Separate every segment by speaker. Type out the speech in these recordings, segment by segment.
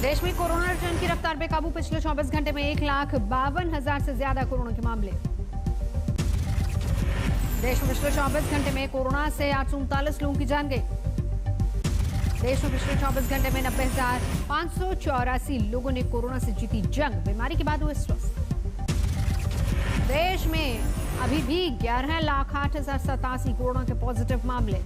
Speaker 1: देश में corona return की रफ्तार बेकाबू। पिछले 24 घंटे में 1,52,000 से ज्यादा कोरोना के मामले। देश में पिछले 24 घंटे में कोरोना से 839 लोगों की जान गई। देश में पिछले 24 घंटे में 90,584 लोगों ने कोरोना से जीती जंग। बीमारी के बाद हुए स्वस्थ। देश में अभी भी 11,08,087 कोरोना के पॉजिटिव मामले।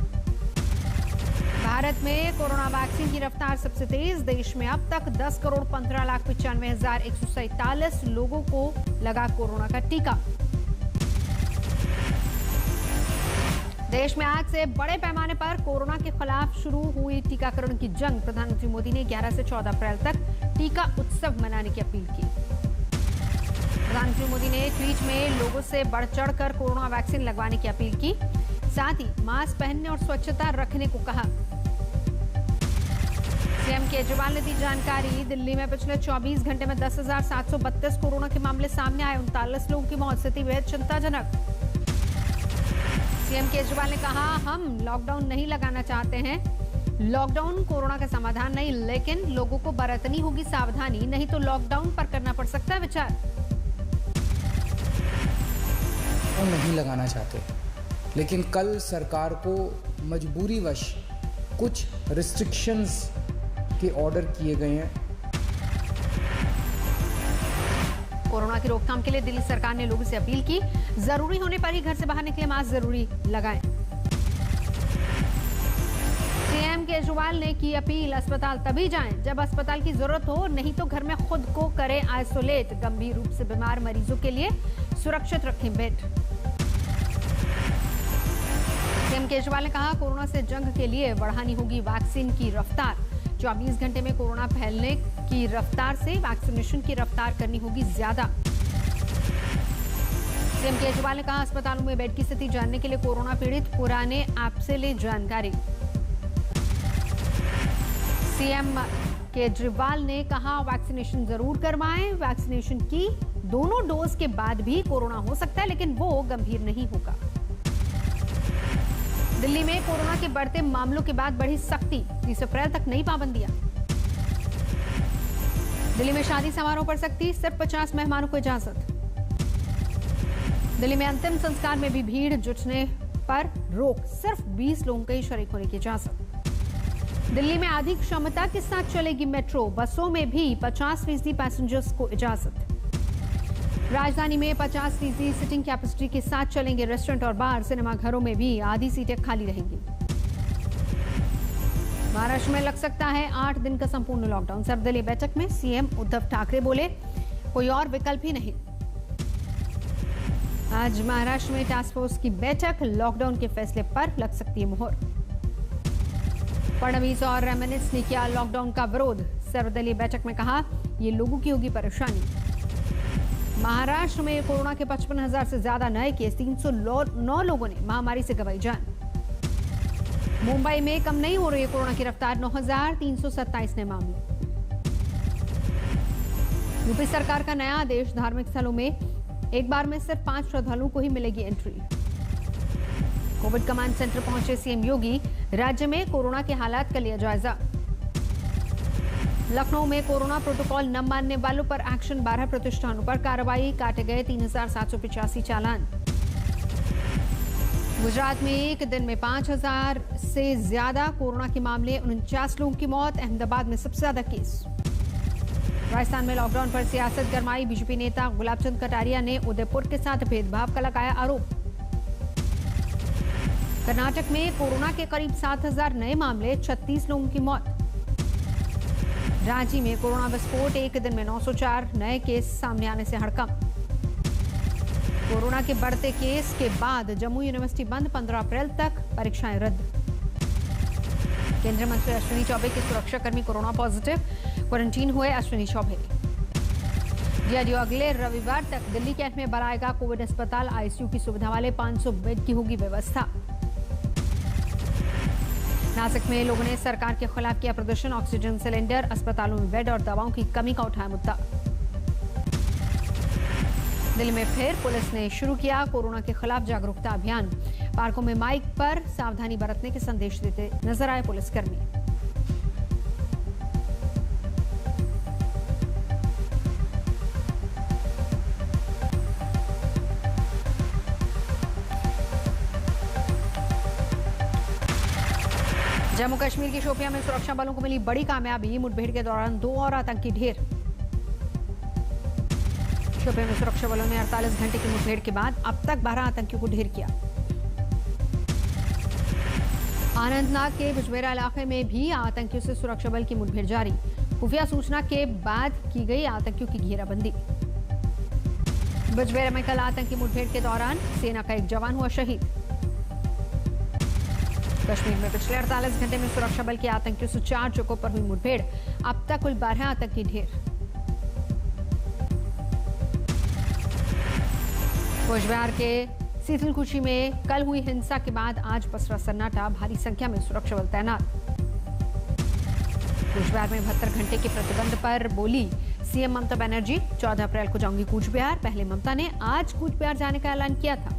Speaker 1: भारत में कोरोना वैक्सीन की रफ्तार सबसे तेज। देश में अब तक 10,95,95,147 लोगों को लगा कोरोना का टीका। देश में आज से बड़े पैमाने पर कोरोना के खिलाफ शुरू हुई टीकाकरण की जंग। प्रधानमंत्री मोदी ने 11 से 14 अप्रैल तक टीका उत्सव मनाने की अपील की। प्रधानमंत्री मोदी ने ट्वीट में लोगों से बढ़ चढ़कर कोरोना वैक्सीन लगवाने की अपील की। साथ ही मास्क पहनने और स्वच्छता रखने को कहा। सीएम केजरीवाल ने दी जानकारी। दिल्ली में पिछले 24 घंटे में 10,732 कोरोना के मामले सामने आए। 39 लोगों की मौत। स्थिति बेहद चिंताजनक। सीएम केजरीवाल ने कहा, हम लॉकडाउन नहीं लगाना चाहते हैं। लॉकडाउन कोरोना का समाधान नहीं, लेकिन लोगों को बरतनी होगी सावधानी, नहीं तो लॉकडाउन पर करना पड़ सकता है विचार।
Speaker 2: नहीं लगाना चाहते, लेकिन कल सरकार को मजबूरीवश कुछ रिस्ट्रिक्शंस के ऑर्डर किए गए हैं।
Speaker 1: कोरोना की रोकथाम के लिए दिल्ली सरकार ने लोगों से अपील की, जरूरी होने पर ही घर से बाहर निकले, मास्क जरूरी लगाएं। सीएम केजरीवाल ने की अपील, अस्पताल तभी जाएं जब अस्पताल की जरूरत हो, नहीं तो घर में खुद को करें आइसोलेट। गंभीर रूप से बीमार मरीजों के लिए सुरक्षित रखें बेड। सीएम केजरीवाल ने कहा, कोरोना से जंग के लिए बढ़ानी होगी वैक्सीन की रफ्तार। 24 घंटे में कोरोना फैलने की रफ्तार से वैक्सीनेशन की रफ्तार करनी होगी ज्यादा। सीएम केजरीवाल ने कहा, अस्पतालों में बेड की स्थिति जानने के लिए कोरोना पीड़ित पुराने ऐप से ले जानकारी। सीएम केजरीवाल ने कहा, वैक्सीनेशन जरूर करवाएं। वैक्सीनेशन की दोनों डोज के बाद भी कोरोना हो सकता है, लेकिन वो गंभीर नहीं होगा। दिल्ली में कोरोना के बढ़ते मामलों के बाद बढ़ी सख्ती। 30 अप्रैल तक नई पाबंदियां। दिल्ली में शादी समारोह पर सख्ती, सिर्फ 50 मेहमानों को इजाजत। दिल्ली में अंतिम संस्कार में भी भीड़ जुटने पर रोक, सिर्फ 20 लोगों के शरीक होने की इजाजत। दिल्ली में आधी क्षमता के साथ चलेगी मेट्रो। बसों में भी 50% पैसेंजर्स को इजाजत। राजधानी में 50% सिटिंग कैपेसिटी के साथ चलेंगे रेस्टोरेंट और बार। सिनेमा घरों में भी आधी सीटें खाली रहेंगी। महाराष्ट्र में लग सकता है 8 दिन का संपूर्ण लॉकडाउन। सर्वदलीय बैठक में सीएम उद्धव ठाकरे बोले, कोई और विकल्प ही नहीं। आज महाराष्ट्र में टास्क फोर्स की बैठक। लॉकडाउन के फैसले पर लग सकती है मोहर। फडणवीस और रेमनिट्स ने किया लॉकडाउन का विरोध। सर्वदलीय बैठक में कहा, ये लोगों की होगी परेशानी। महाराष्ट्र में कोरोना के 55,000 से ज्यादा नए केस। 309 लोगों ने महामारी से गंवाई जान। मुंबई में कम नहीं हो रही है कोरोना की रफ्तार। 9,327 नए मामले। यूपी सरकार का नया आदेश, धार्मिक स्थलों में एक बार में सिर्फ 5 श्रद्धालुओं को ही मिलेगी एंट्री। कोविड कमांड सेंटर पहुंचे सीएम योगी। राज्य में कोरोना के हालात का लिया जायजा। लखनऊ में कोरोना प्रोटोकॉल न मानने वालों पर एक्शन। 12 प्रतिष्ठानों पर कार्रवाई। काटे गए 3,785 चालान। गुजरात में एक दिन में 5,000 से ज्यादा कोरोना के मामले। 49 लोगों की मौत। अहमदाबाद में सबसे ज्यादा केस। राजस्थान में लॉकडाउन पर सियासत गरमाई। बीजेपी नेता गुलाबचंद कटारिया ने उदयपुर के साथ भेदभाव का लगाया आरोप। कर्नाटक में कोरोना के करीब 7,000 नए मामले। 36 लोगों की मौत। रांची में कोरोना विस्फोट। एक दिन में 904 नए केस सामने आने से हड़कंप। कोरोना के बढ़ते केस के बाद जम्मू यूनिवर्सिटी बंद। 15 अप्रैल तक परीक्षाएं रद्द। केंद्रीय मंत्री अश्विनी चौबे के सुरक्षाकर्मी कोरोना पॉजिटिव। क्वारंटीन हुए अश्विनी चौबे। डीआरडीओ अगले रविवार तक दिल्ली कैंट में बनाएगा कोविड अस्पताल। आईसीयू की सुविधा वाले 500 बेड की होगी व्यवस्था। नासिक में लोगों ने सरकार के खिलाफ किया प्रदर्शन। ऑक्सीजन सिलेंडर, अस्पतालों में बेड और दवाओं की कमी का उठाया मुद्दा। दिल्ली में फिर पुलिस ने शुरू किया कोरोना के खिलाफ जागरूकता अभियान। पार्कों में माइक पर सावधानी बरतने के संदेश देते नजर आए पुलिसकर्मी। जम्मू कश्मीर के शोपियां में सुरक्षा बलों को मिली बड़ी कामयाबी। मुठभेड़ के दौरान 2 और आतंकी ढेर। शोपियां में सुरक्षा बलों ने 48 घंटे की मुठभेड़ के बाद अब तक 12 आतंकियों को ढेर किया। अनंतनाग के बुजबेरा इलाके में भी आतंकियों से सुरक्षा बल की मुठभेड़ जारी। खुफिया सूचना के बाद की गई आतंकियों की घेराबंदी। बुजबेरा में कल आतंकी मुठभेड़ के दौरान सेना का एक जवान हुआ शहीद। कश्मीर में पिछले 48 घंटे में सुरक्षा बल के आतंकियों से 4 जगहों पर हुई मुठभेड़। अब तक कुल 12 आतंकी ढेर। कोचबिहार के सीतलकुची में कल हुई हिंसा के बाद आज पसरा सन्नाटा। भारी संख्या में सुरक्षा बल तैनात। कोचबिहार में 72 घंटे के प्रतिबंध पर बोली सीएम ममता बनर्जी। 14 अप्रैल को जाऊंगी कूचबिहार। पहले ममता ने आज कूचबिहार जाने का ऐलान किया था।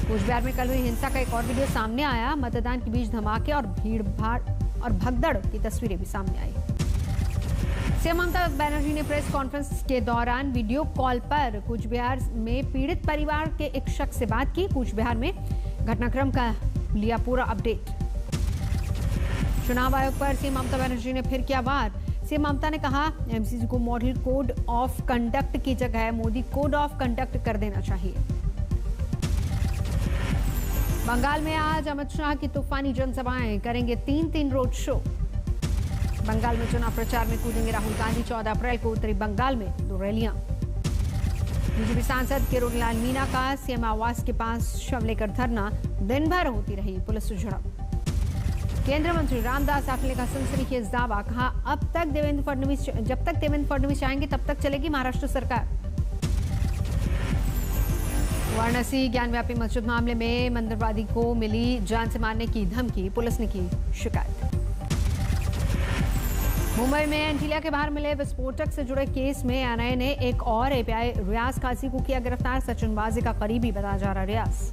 Speaker 1: कूचबिहार में कल हुई हिंसा का एक और वीडियो सामने आया। मतदान के बीच धमाके और भीड़ भाड़ और भगदड़ की तस्वीरें भी सामने आई। सीएम ममता बनर्जी ने प्रेस कॉन्फ्रेंस के दौरान वीडियो कॉल पर कूचबिहार में पीड़ित परिवार के एक शख्स से बात की। कूचबिहार में घटनाक्रम का लिया पूरा अपडेट। चुनाव आयोग पर सीएम ममता बनर्जी ने फिर किया वार। सीएम ममता ने कहा एमसीसी को मॉडल कोड ऑफ कंडक्ट की जगह मोदी कोड ऑफ कंडक्ट कर देना चाहिए। बंगाल में आज अमित शाह की तूफानी जनसभाएं करेंगे। 3 रोड शो। बंगाल में चुनाव प्रचार में कूदेंगे राहुल गांधी। 14 अप्रैल को उत्तरी बंगाल में 2 रैलियां। बीजेपी सांसद किरोड़ीलाल मीणा का सीएम आवास के पास शव लेकर धरना। दिन भर होती रही पुलिस से झड़प। केंद्रीय मंत्री रामदास आठवले का सनसनीखेज दावा। कहा जब तक देवेंद्र फडणवीस आएंगे तब तक चलेगी महाराष्ट्र सरकार। वाराणसी ज्ञानव्यापी मस्जिद मामले में मंदिरवादी को मिली जान से मारने की धमकी। पुलिस ने की शिकायत। मुंबई में एंटीलिया के बाहर मिले विस्फोटक से जुड़े केस में एनआईए ने एक और एपीआई रियाज काजी को किया गिरफ्तार। सचिनबाजी का करीबी बताया जा रहा रियाज।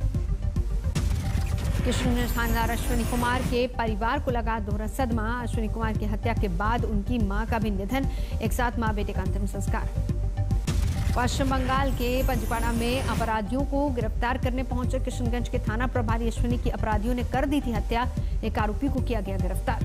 Speaker 1: किशनगंज थानेदार अश्विनी कुमार के परिवार को लगा दोहरा सदमा। अश्विनी कुमार की हत्या के बाद उनकी मां का भी निधन। एक साथ मां बेटे का अंतिम संस्कार। पश्चिम बंगाल के पंजपाड़ा में अपराधियों को गिरफ्तार करने पहुंचे किशनगंज के थाना प्रभारी अश्विनी की अपराधियों ने कर दी थी हत्या। एक आरोपी को किया गया गिरफ्तार।